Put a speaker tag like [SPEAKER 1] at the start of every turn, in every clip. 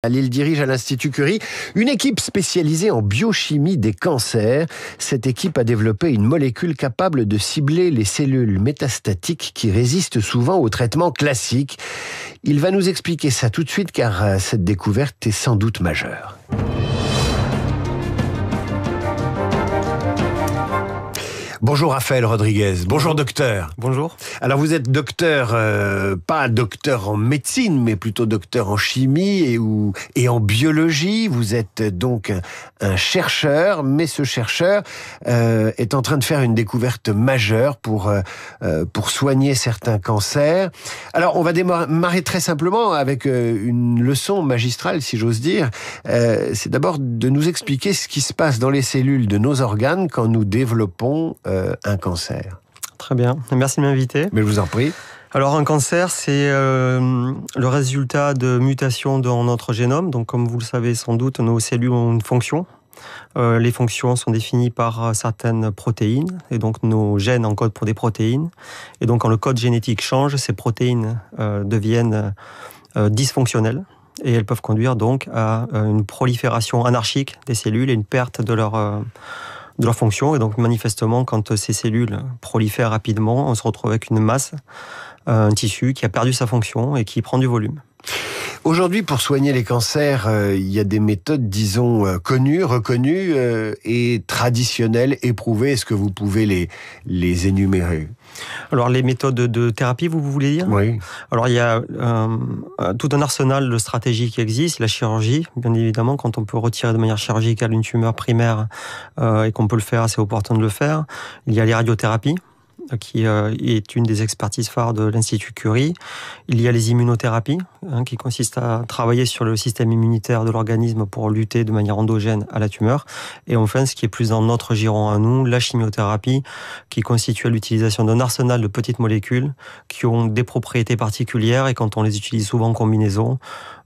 [SPEAKER 1] Il dirige à l'Institut Curie une équipe spécialisée en biochimie des cancers. Cette équipe a développé une molécule capable de cibler les cellules métastatiques qui résistent souvent au traitement classique. Il va nous expliquer ça tout de suite car cette découverte est sans doute majeure. Bonjour Raphaël Rodriguez, bonjour docteur.
[SPEAKER 2] Bonjour.
[SPEAKER 1] Alors vous êtes docteur, pas docteur en médecine, mais plutôt docteur en chimie et en biologie. Vous êtes donc un chercheur, mais ce chercheur est en train de faire une découverte majeure pour soigner certains cancers. Alors on va démarrer très simplement avec une leçon magistrale, si j'ose dire. C'est d'abord de nous expliquer ce qui se passe dans les cellules de nos organes quand nous développons un cancer.
[SPEAKER 2] Très bien, merci de m'inviter.
[SPEAKER 1] Mais je vous en prie.
[SPEAKER 2] Alors un cancer, c'est le résultat de mutations dans notre génome. Donc comme vous le savez sans doute, nos cellules ont une fonction. Les fonctions sont définies par certaines protéines, et donc nos gènes encodent pour des protéines. Et donc quand le code génétique change, ces protéines deviennent dysfonctionnelles. Et elles peuvent conduire donc à une prolifération anarchique des cellules et une perte de leur fonction. Et donc manifestement, quand ces cellules prolifèrent rapidement, on se retrouve avec une masse, un tissu qui a perdu sa fonction et qui prend du volume.
[SPEAKER 1] Aujourd'hui, pour soigner les cancers, il y a des méthodes, disons, connues, reconnues et traditionnelles, éprouvées. Est-ce que vous pouvez les énumérer ?
[SPEAKER 2] Alors les méthodes de thérapie, vous voulez dire ?
[SPEAKER 1] Oui.
[SPEAKER 2] Alors il y a tout un arsenal de stratégies qui existe. La chirurgie, bien évidemment, quand on peut retirer de manière chirurgicale une tumeur primaire et qu'on peut le faire, c'est opportun de le faire. Il y a les radiothérapies, qui est une des expertises phares de l'Institut Curie. Il y a les immunothérapies, qui consistent à travailler sur le système immunitaire de l'organisme pour lutter de manière endogène à la tumeur. Et enfin, ce qui est plus dans notre giron à nous, la chimiothérapie, qui constitue à l'utilisation d'un arsenal de petites molécules qui ont des propriétés particulières, et quand on les utilise souvent en combinaison,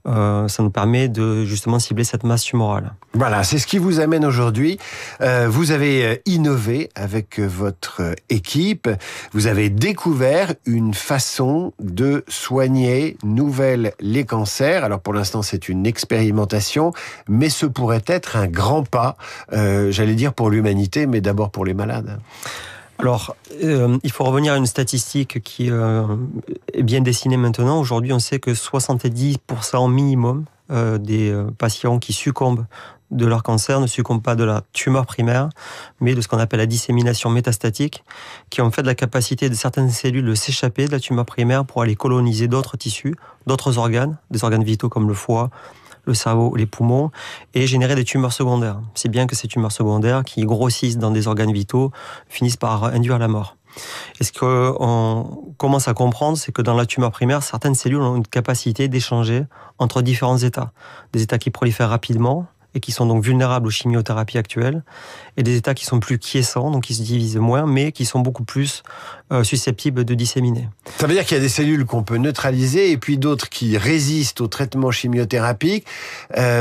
[SPEAKER 2] ça nous permet de justement cibler cette masse tumorale.
[SPEAKER 1] Voilà, c'est ce qui vous amène aujourd'hui. Vous avez innové avec votre équipe. Vous avez découvert une façon de soigner nouvelle les cancers. Alors pour l'instant, c'est une expérimentation, mais ce pourrait être un grand pas, j'allais dire pour l'humanité, mais d'abord pour les malades.
[SPEAKER 2] Alors, il faut revenir à une statistique qui est bien dessinée maintenant. Aujourd'hui, on sait que 70% minimum des patients qui succombent de leur cancer ne succombent pas de la tumeur primaire, mais de ce qu'on appelle la dissémination métastatique, qui est en fait la capacité de certaines cellules de s'échapper de la tumeur primaire pour aller coloniser d'autres tissus, d'autres organes, des organes vitaux comme le foie, le cerveau, les poumons, et générer des tumeurs secondaires. C'est bien que ces tumeurs secondaires, qui grossissent dans des organes vitaux, finissent par induire la mort. Et ce qu'on commence à comprendre, c'est que dans la tumeur primaire, certaines cellules ont une capacité d'échanger entre différents états. Des états qui prolifèrent rapidement, et qui sont donc vulnérables aux chimiothérapies actuelles, et des états qui sont plus quiescents, donc qui se divisent moins, mais qui sont beaucoup plus susceptibles de disséminer.
[SPEAKER 1] Ça veut dire qu'il y a des cellules qu'on peut neutraliser, et puis d'autres qui résistent au traitement chimiothérapique,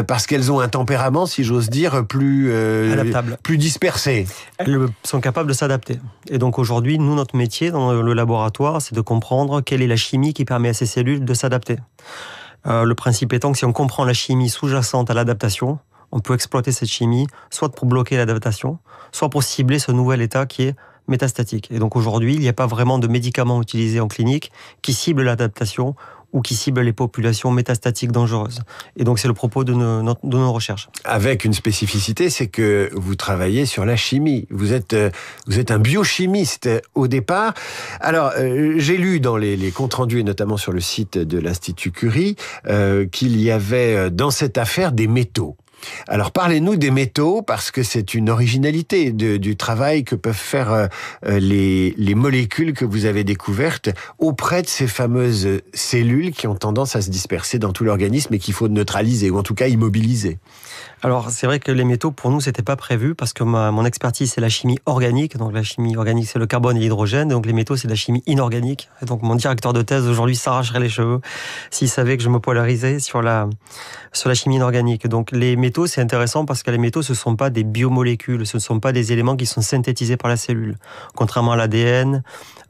[SPEAKER 1] parce qu'elles ont un tempérament, si j'ose dire,
[SPEAKER 2] adaptable,
[SPEAKER 1] plus dispersé.
[SPEAKER 2] Elles sont capables de s'adapter. Et donc aujourd'hui, nous, notre métier dans le laboratoire, c'est de comprendre quelle est la chimie qui permet à ces cellules de s'adapter. Le principe étant que si on comprend la chimie sous-jacente à l'adaptation, on peut exploiter cette chimie, soit pour bloquer l'adaptation, soit pour cibler ce nouvel état qui est métastatique. Et donc aujourd'hui, il n'y a pas vraiment de médicaments utilisés en clinique qui ciblent l'adaptation ou qui ciblent les populations métastatiques dangereuses. Et donc c'est le propos de nos recherches. Avec
[SPEAKER 1] une spécificité, c'est que vous travaillez sur la chimie. Vous êtes un biochimiste au départ. Alors, j'ai lu dans les comptes rendus, et notamment sur le site de l'Institut Curie, qu'il y avait dans cette affaire des métaux. Alors parlez-nous des métaux, parce que c'est une originalité du travail que peuvent faire les molécules que vous avez découvertes auprès de ces fameuses cellules qui ont tendance à se disperser dans tout l'organisme et qu'il faut neutraliser, ou en tout cas immobiliser.
[SPEAKER 2] Alors c'est vrai que les métaux, pour nous, c'était pas prévu, parce que mon expertise, c'est la chimie organique. Donc la chimie organique, c'est le carbone et l'hydrogène. Donc les métaux, c'est de la chimie inorganique. Et donc mon directeur de thèse aujourd'hui s'arracherait les cheveux s'il savait que je me polarisais sur la chimie inorganique. Donc les métaux métaux, c'est intéressant parce que les métaux, ce ne sont pas des biomolécules, ce ne sont pas des éléments qui sont synthétisés par la cellule. Contrairement à l'ADN,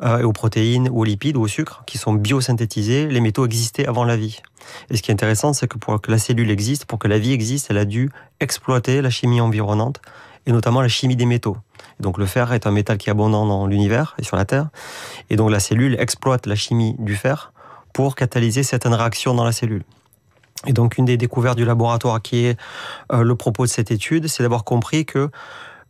[SPEAKER 2] et aux protéines, ou aux lipides, ou au sucre, qui sont biosynthétisés, les métaux existaient avant la vie. Et ce qui est intéressant, c'est que pour que la cellule existe, pour que la vie existe, elle a dû exploiter la chimie environnante, et notamment la chimie des métaux. Et donc le fer est un métal qui est abondant dans l'univers et sur la Terre. Et donc la cellule exploite la chimie du fer pour catalyser certaines réactions dans la cellule. Et donc une des découvertes du laboratoire qui est le propos de cette étude, c'est d'avoir compris que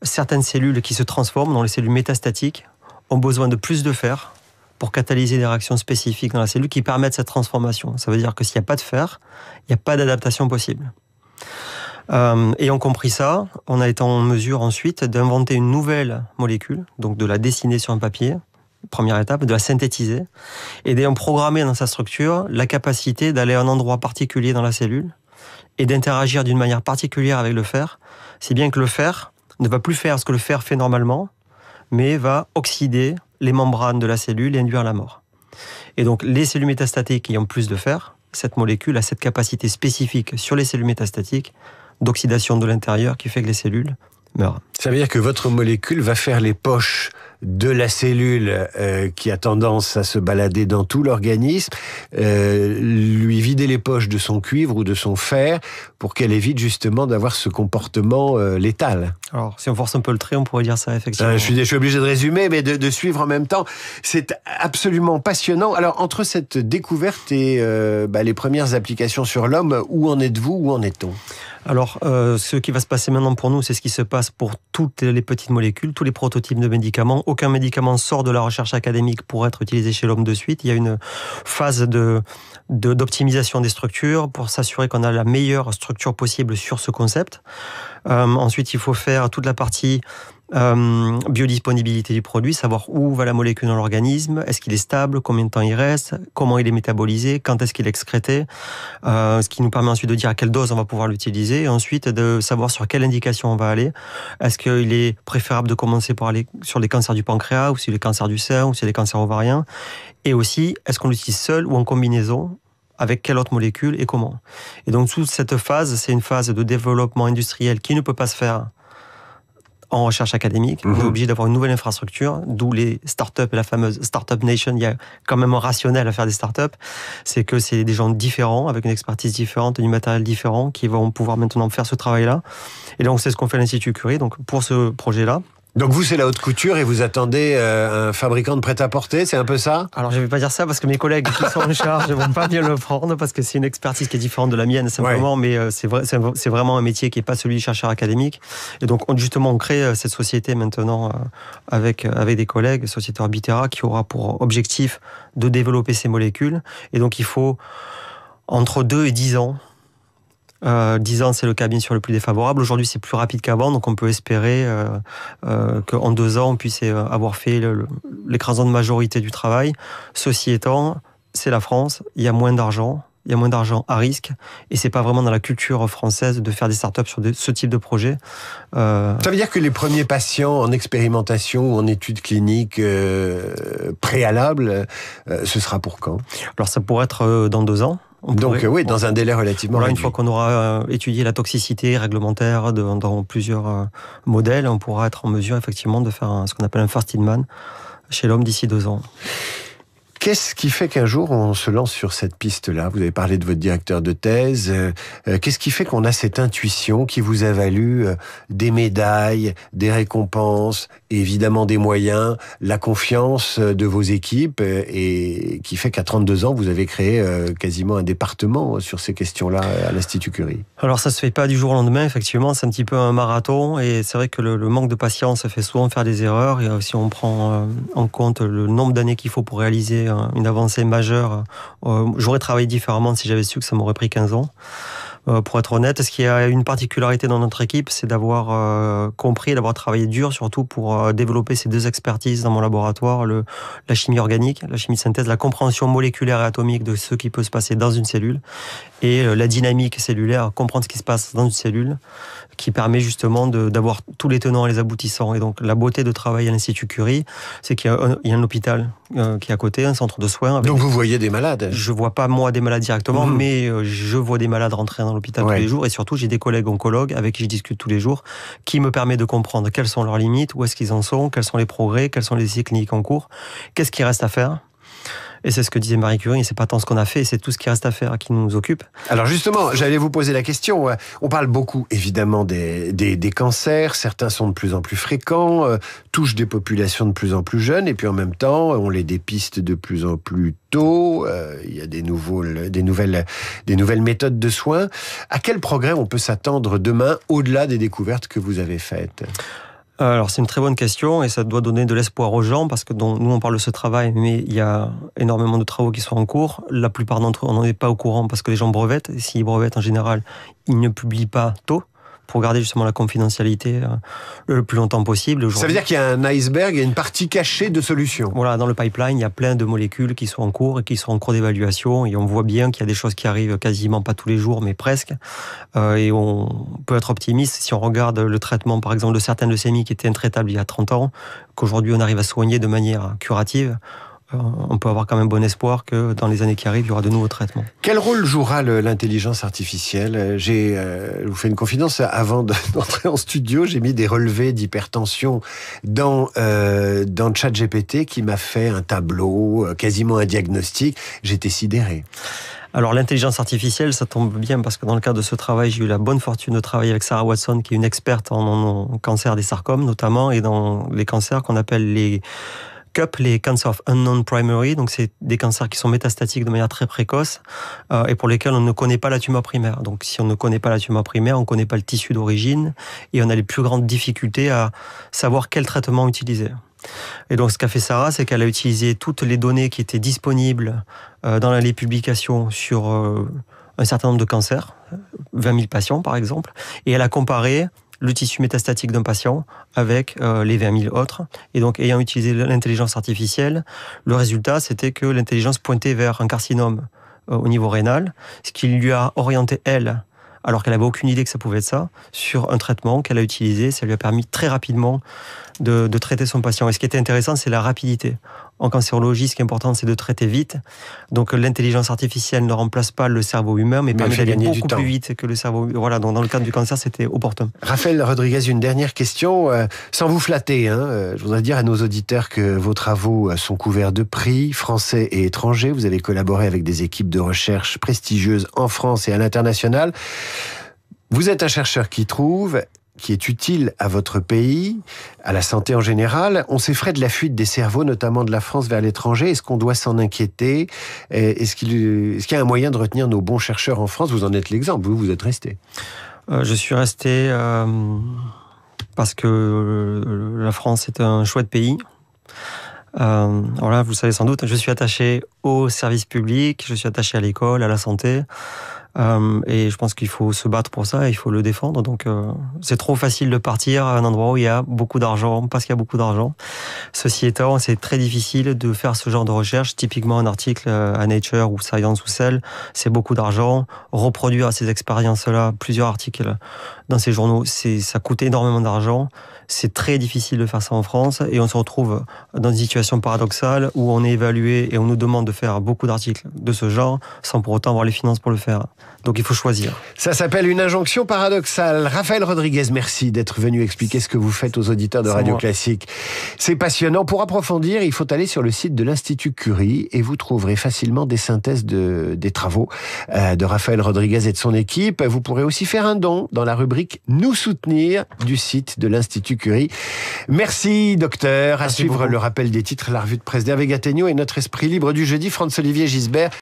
[SPEAKER 2] certaines cellules qui se transforment, dans les cellules métastatiques, ont besoin de plus de fer pour catalyser des réactions spécifiques dans la cellule qui permettent cette transformation. Ça veut dire que s'il n'y a pas de fer, il n'y a pas d'adaptation possible. Ayant compris ça, on a été en mesure ensuite d'inventer une nouvelle molécule, donc de la dessiner sur un papier, première étape, de la synthétiser, et d'ayant programmé dans sa structure la capacité d'aller à un endroit particulier dans la cellule et d'interagir d'une manière particulière avec le fer, si bien que le fer ne va plus faire ce que le fer fait normalement, mais va oxyder les membranes de la cellule et induire la mort. Et donc les cellules métastatiques qui ont plus de fer, cette molécule a cette capacité spécifique sur les cellules métastatiques d'oxydation de l'intérieur qui fait que les cellules meurent.
[SPEAKER 1] Ça veut dire que votre molécule va faire les poches de la cellule qui a tendance à se balader dans tout l'organisme, lui vider les poches de son cuivre ou de son fer pour qu'elle évite justement d'avoir ce comportement létal.
[SPEAKER 2] Alors, si on force un peu le trait, on pourrait dire ça, effectivement.
[SPEAKER 1] Je suis obligé de résumer, mais de suivre en même temps. C'est absolument passionnant. Alors, entre cette découverte et les premières applications sur l'homme, où en êtes-vous, où en est-on ?
[SPEAKER 2] Alors, ce qui va se passer maintenant pour nous, c'est ce qui se passe pour toutes les petites molécules, tous les prototypes de médicaments. Aucun médicament sort de la recherche académique pour être utilisé chez l'homme de suite. Il y a une phase d'optimisation des structures pour s'assurer qu'on a la meilleure structure possible sur ce concept. Ensuite, il faut faire toute la partie biodisponibilité du produit, savoir où va la molécule dans l'organisme, est-ce qu'il est stable, combien de temps il reste, comment il est métabolisé, quand est-ce qu'il est excrété, ce qui nous permet ensuite de dire à quelle dose on va pouvoir l'utiliser, et ensuite de savoir sur quelle indication on va aller. Est-ce qu'il est préférable de commencer par aller sur les cancers du pancréas, ou sur les cancers du sein, ou sur les cancers ovariens, et aussi, est-ce qu'on l'utilise seul ou en combinaison, avec quelle autre molécule et comment. Et donc toute cette phase, c'est une phase de développement industriel qui ne peut pas se faire en recherche académique. On est obligé d'avoir une nouvelle infrastructure, d'où les startups et la fameuse Startup Nation. Il y a quand même un rationnel à faire des startups. C'est que c'est des gens différents, avec une expertise différente, du matériel différent, qui vont pouvoir maintenant faire ce travail-là. Et donc, c'est ce qu'on fait à l'Institut Curie. Donc, pour ce projet-là,
[SPEAKER 1] donc vous, c'est la haute couture et vous attendez un fabricant de prêt-à-porter, c'est un peu ça ?
[SPEAKER 2] Alors je ne vais pas dire ça parce que mes collègues qui sont en charge ne vont pas bien le prendre parce que c'est une expertise qui est différente de la mienne simplement, mais c'est vraiment un métier qui n'est pas celui du chercheur académique. Et donc on crée cette société maintenant avec des collègues, Société Orbitera, qui aura pour objectif de développer ces molécules. Et donc il faut entre 2 et 10 ans. 10 ans, c'est le cas bien sûr le plus défavorable. Aujourd'hui, c'est plus rapide qu'avant, donc on peut espérer qu'en 2 ans, on puisse avoir fait l'écrasante majorité du travail. Ceci étant, c'est la France, il y a moins d'argent. Il y a moins d'argent à risque, et c'est pas vraiment dans la culture française de faire des startups sur ce type de projet.
[SPEAKER 1] Ça veut dire que les premiers patients en expérimentation ou en études cliniques préalables, ce sera pour quand ?
[SPEAKER 2] Alors ça pourrait être dans 2 ans.
[SPEAKER 1] Dans un délai relativement réduit.
[SPEAKER 2] Une fois qu'on aura étudié la toxicité réglementaire dans plusieurs modèles, on pourra être en mesure effectivement de faire ce qu'on appelle un first in man chez l'homme d'ici 2 ans.
[SPEAKER 1] Qu'est-ce qui fait qu'un jour on se lance sur cette piste-là ? Vous avez parlé de votre directeur de thèse. Qu'est-ce qui fait qu'on a cette intuition qui vous a valu des médailles, des récompenses, évidemment des moyens, la confiance de vos équipes et qui fait qu'à 32 ans, vous avez créé quasiment un département sur ces questions-là à l'Institut Curie ?
[SPEAKER 2] Alors ça se fait pas du jour au lendemain, effectivement, c'est un petit peu un marathon et c'est vrai que le manque de patience fait souvent faire des erreurs et si on prend en compte le nombre d'années qu'il faut pour réaliser une avancée majeure, j'aurais travaillé différemment si j'avais su que ça m'aurait pris 15 ans. Pour être honnête, ce qui a une particularité dans notre équipe, c'est d'avoir compris, d'avoir travaillé dur surtout pour développer ces 2 expertises dans mon laboratoire, la chimie organique, la chimie de synthèse, la compréhension moléculaire et atomique de ce qui peut se passer dans une cellule et la dynamique cellulaire, comprendre ce qui se passe dans une cellule qui permet justement d'avoir tous les tenants et les aboutissants. Et donc la beauté de travailler à l'Institut Curie, c'est qu'il y a un hôpital qui est à côté, un centre de soins.
[SPEAKER 1] Donc vous voyez des malades ?
[SPEAKER 2] Je vois pas moi des malades directement, mais je vois des malades rentrer dans dans l'hôpital tous les jours, et surtout j'ai des collègues oncologues avec qui je discute tous les jours, qui me permettent de comprendre quelles sont leurs limites, où est-ce qu'ils en sont, quels sont les progrès, quels sont les essais cliniques en cours, qu'est-ce qui reste à faire. Et c'est ce que disait Marie Curie, c'est pas tant ce qu'on a fait, c'est tout ce qui reste à faire qui nous occupe.
[SPEAKER 1] Alors justement, j'allais vous poser la question. On parle beaucoup, évidemment, des cancers. Certains sont de plus en plus fréquents, touchent des populations de plus en plus jeunes, et puis en même temps, on les dépiste de plus en plus tôt. Il y a des nouvelles méthodes de soins. À quel progrès on peut s'attendre demain, au-delà des découvertes que vous avez faites ?
[SPEAKER 2] Alors c'est une très bonne question et ça doit donner de l'espoir aux gens parce que nous on parle de ce travail mais il y a énormément de travaux qui sont en cours. La plupart d'entre eux on n'en est pas au courant parce que les gens brevettent et s'ils brevettent en général ils ne publient pas tôt pour garder justement la confidentialité le plus longtemps possible.
[SPEAKER 1] Ça veut dire qu'il y a un iceberg, il y a une partie cachée de solutions.
[SPEAKER 2] Voilà, dans le pipeline, il y a plein de molécules qui sont en cours et qui sont en cours d'évaluation et on voit bien qu'il y a des choses qui arrivent quasiment pas tous les jours, mais presque. Et on peut être optimiste si on regarde le traitement, par exemple, de certaines leucémies qui étaient intraitables il y a 30 ans, qu'aujourd'hui on arrive à soigner de manière curative. On peut avoir quand même bon espoir que dans les années qui arrivent, il y aura de nouveaux traitements.
[SPEAKER 1] Quel rôle jouera l'intelligence artificielle ? Je vous fais une confidence, avant d'entrer en studio, j'ai mis des relevés d'hypertension dans ChatGPT qui m'a fait un tableau, quasiment un diagnostic. J'étais sidéré.
[SPEAKER 2] Alors l'intelligence artificielle, ça tombe bien parce que dans le cadre de ce travail, j'ai eu la bonne fortune de travailler avec Sarah Watson, qui est une experte en cancer des sarcomes notamment, et dans les cancers qu'on appelle les CUP, les Cancer of Unknown Primary, donc c'est des cancers qui sont métastatiques de manière très précoce et pour lesquels on ne connaît pas la tumeur primaire. Donc si on ne connaît pas la tumeur primaire, on ne connaît pas le tissu d'origine et on a les plus grandes difficultés à savoir quel traitement utiliser. Et donc ce qu'a fait Sarah, c'est qu'elle a utilisé toutes les données qui étaient disponibles dans les publications sur un certain nombre de cancers, 20 000 patients par exemple, et elle a comparé le tissu métastatique d'un patient avec les 20 000 autres. Et donc, ayant utilisé l'intelligence artificielle, le résultat, c'était que l'intelligence pointait vers un carcinome au niveau rénal, ce qui lui a orienté, elle, alors qu'elle n'avait aucune idée que ça pouvait être ça, sur un traitement qu'elle a utilisé. Ça lui a permis très rapidement de traiter son patient. Et ce qui était intéressant, c'est la rapidité. En cancérologie, ce qui est important, c'est de traiter vite. Donc l'intelligence artificielle ne remplace pas le cerveau humain, mais permet d'aller beaucoup plus vite que le cerveau. Voilà, donc dans le cadre du cancer, c'était opportun.
[SPEAKER 1] Raphaël Rodriguez, une dernière question. Sans vous flatter, je voudrais dire à nos auditeurs que vos travaux sont couverts de prix français et étrangers. Vous avez collaboré avec des équipes de recherche prestigieuses en France et à l'international. Vous êtes un chercheur qui trouve, qui est utile à votre pays, à la santé en général. On s'effraie de la fuite des cerveaux, notamment de la France vers l'étranger. Est-ce qu'on doit s'en inquiéter ? Est-ce qu'il y a un moyen de retenir nos bons chercheurs en France ? Vous en êtes l'exemple, vous êtes resté.
[SPEAKER 2] Je suis resté parce que la France est un chouette pays. Voilà, vous le savez sans doute, je suis attaché au service public, je suis attaché à l'école, à la santé. Et je pense qu'il faut se battre pour ça, il faut le défendre. Donc c'est trop facile de partir à un endroit où il y a beaucoup d'argent, parce qu'il y a beaucoup d'argent. Ceci étant, c'est très difficile de faire ce genre de recherche. Typiquement un article à Nature ou Science ou Cell, c'est beaucoup d'argent. Reproduire ces expériences-là, plusieurs articles dans ces journaux, ça coûte énormément d'argent. C'est très difficile de faire ça en France et on se retrouve dans une situation paradoxale où on est évalué et on nous demande de faire beaucoup d'articles de ce genre sans pour autant avoir les finances pour le faire. Donc il faut choisir.
[SPEAKER 1] Ça s'appelle une injonction paradoxale. Raphaël Rodriguez, merci d'être venu expliquer ce que vous faites aux auditeurs de Radio Classique. C'est passionnant. Pour approfondir, il faut aller sur le site de l'Institut Curie et vous trouverez facilement des synthèses des travaux de Raphaël Rodriguez et de son équipe. Vous pourrez aussi faire un don dans la rubrique « Nous soutenir » du site de l'Institut Curie. Merci, docteur. À suivre le rappel des titres, la revue de presse d'Hervé Gattegno et notre esprit libre du jeudi, Franz-Olivier Gisbert.